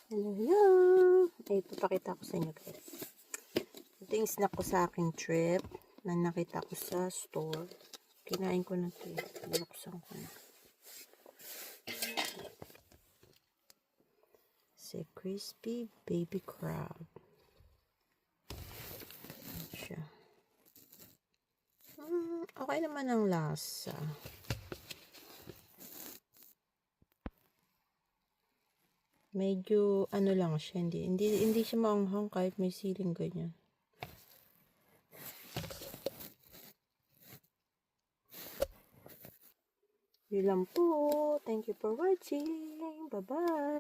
Hello, hello! Ay, papakita ko sa inyo guys. Ito yung snack ko sa aking trip na nakita ko sa store. Kinain ko na ito. Binuksan ko na. Si crispy baby crab. Ayan siya. Okay naman ang lasa. Medyo ano lang siya, hindi siya maanghang kahit may siling ganyan. Yun lang po. Thank you for watching. Bye-bye.